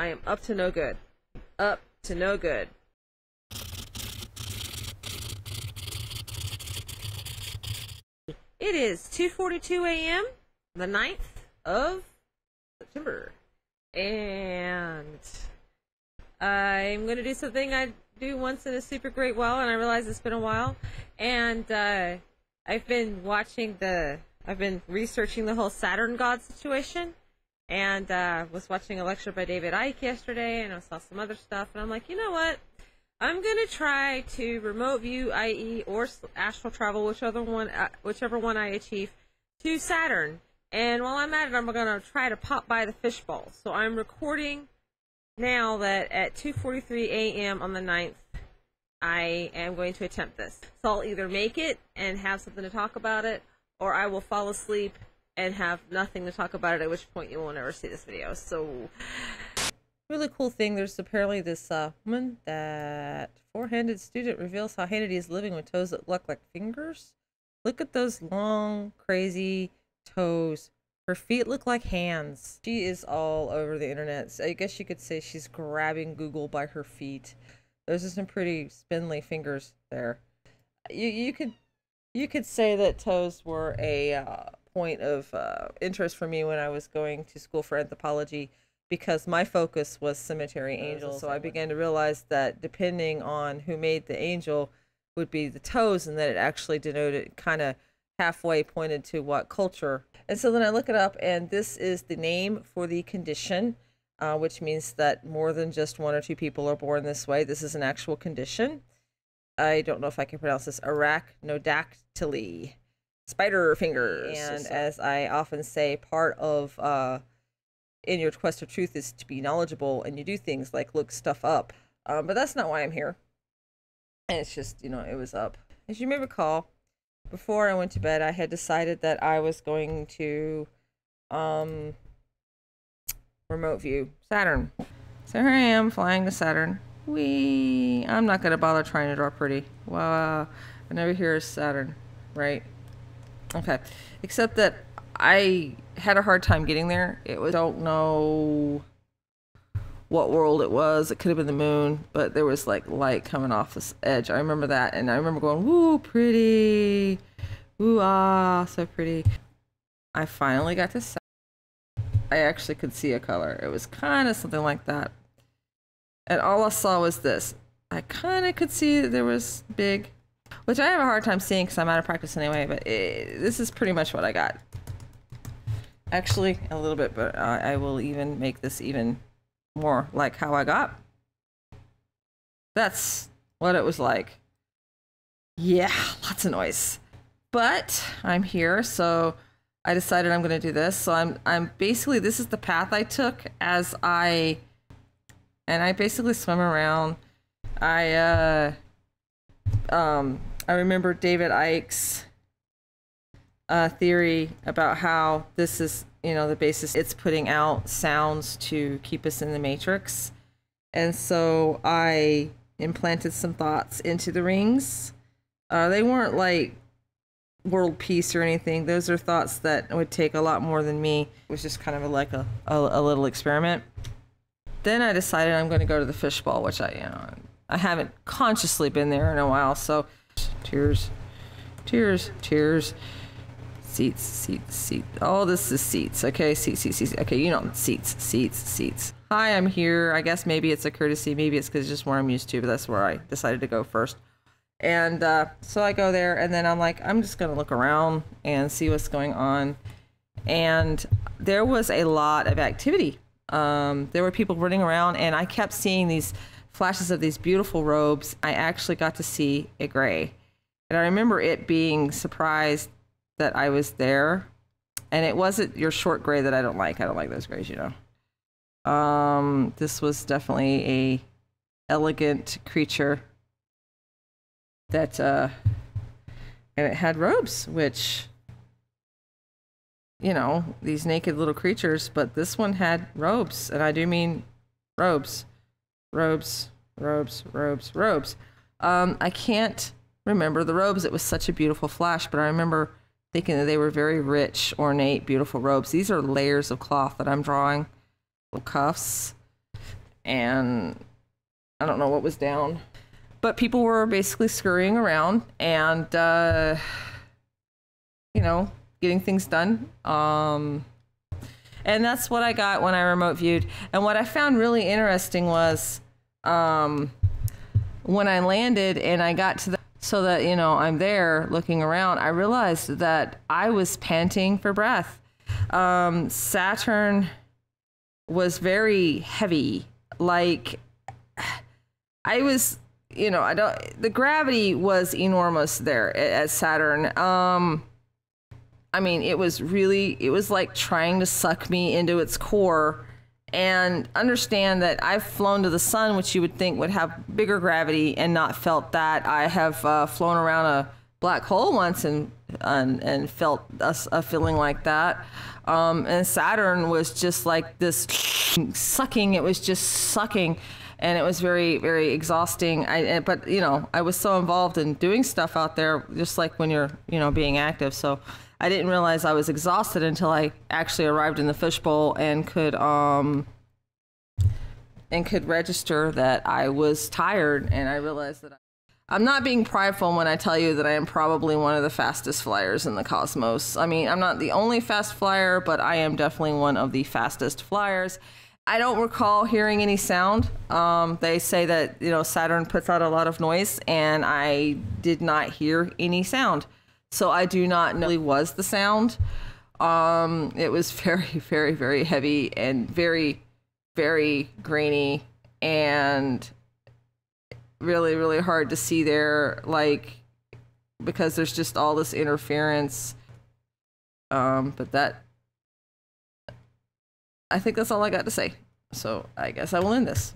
I am up to no good. Up to no good. It is 2:42 a.m. the 9th of September. And I'm going to do something I do once in a super great while, and I realize it's been a while. And I've been researching the whole Saturn God situation. And was watching a lecture by David Icke yesterday, and I saw some other stuff, and I'm like, you know what? I'm gonna try to remote view, i.e., or astral travel, whichever one I achieve, to Saturn. And while I'm at it, I'm gonna try to pop by the fishbowl. So I'm recording now that at 2:43 a.m. on the 9th, I am going to attempt this. So I'll either make it and have something to talk about it, or I will fall asleep and have nothing to talk about it, at which point you will never see this video. So, really cool thing, there's apparently this woman, that four-handed student reveals how Hannity is living with toes that look like fingers. Look at those long, crazy toes. Her feet look like hands. She is all over the internet. So I guess you could say she's grabbing Google by her feet. Those are some pretty spindly fingers there. You could say that toes were a point of interest for me when I was going to school for anthropology, because my focus was cemetery angels. So I began to realize that depending on who made the angel would be the toes, and that it actually denoted, kind of halfway pointed to what culture. And so then I look it up, and this is the name for the condition, which means that more than just one or two people are born this way. This is an actual condition. I don't know if I can pronounce this. Arachnodactyly. Spider fingers. And as I often say, part of in your quest of truth is to be knowledgeable, and you do things like look stuff up. But that's not why I'm here. And it's just, you know, it was up. As you may recall, before I went to bed, I had decided that I was going to remote view Saturn. So here I am flying to Saturn. Whee! I'm not going to bother trying to draw pretty. Wow. And over here is Saturn, right? Okay, except that I had a hard time getting there. Don't know what world it was. It could have been the moon, but there was like light coming off this edge. I remember that, and I remember going, woo, pretty. Woo, ah, so pretty. I finally got to Saturn. I actually could see a color. It was kind of something like that. And all I saw was this. I kind of could see that there was big, which I have a hard time seeing because I'm out of practice anyway, but this is pretty much what I got. Actually, a little bit, but I will even make this even more like how I got. That's what it was like. Yeah, lots of noise. But I'm here, so I decided I'm going to do this. So I'm basically, this is the path I took as I basically swim around. I remember David Icke's theory about how this is, you know, the basis. It's putting out sounds to keep us in the matrix. And so I implanted some thoughts into the rings. They weren't like world peace or anything. Those are thoughts that would take a lot more than me. It was just kind of like a little experiment. Then I decided I'm going to go to the fishbowl, which I haven't consciously been there in a while. So tears, tears, tears, seats, seats, seats. Oh, this is seats. Okay, seats. Okay, you know, seats. Hi, I'm here. I guess maybe it's a courtesy. Maybe it's because it's just where I'm used to, but that's where I decided to go first. And so I go there, and then I'm like, I'm just going to look around and see what's going on. And there was a lot of activity. There were people running around, and I kept seeing these flashes of these beautiful robes. I actually got to see a gray. And I remember it being surprised that I was there. And it wasn't your short gray that I don't like. I don't like those grays, you know. This was definitely a elegant creature that, and it had robes, which, you know, these naked little creatures, but this one had robes, and I do mean robes. Robes. I can't remember the robes. It was such a beautiful flash, but I remember thinking that they were very rich, ornate, beautiful robes. These are layers of cloth that I'm drawing. Little cuffs. and I don't know what was down. But people were basically scurrying around and, you know, getting things done. And that's what I got when I remote viewed. And what I found really interesting was when I landed and I got to the, so that, you know, I'm there looking around, I realized that I was panting for breath. Saturn was very heavy. Like, I was, you know, the gravity was enormous there at Saturn. I mean, it was like trying to suck me into its core. And understand that I've flown to the sun, which you would think would have bigger gravity, and not felt that. I have flown around a black hole once and felt a feeling like that. And Saturn was just like this sucking. It was just sucking. And it was very, very exhausting. But, you know, I was so involved in doing stuff out there, just like when you're, you know, being active. So I didn't realize I was exhausted until I actually arrived in the fishbowl and could register that I was tired. And I realized that I'm not being prideful when I tell you that I am probably one of the fastest flyers in the cosmos. I mean, I'm not the only fast flyer, but I am definitely one of the fastest flyers. I don't recall hearing any sound. They say that, you know, Saturn puts out a lot of noise, and I did not hear any sound. So I do not know what was the sound. It was very, very, very heavy and very, very grainy and really, really hard to see there, like, because there's just all this interference. But that, I think that's all I got to say. So I guess I will end this.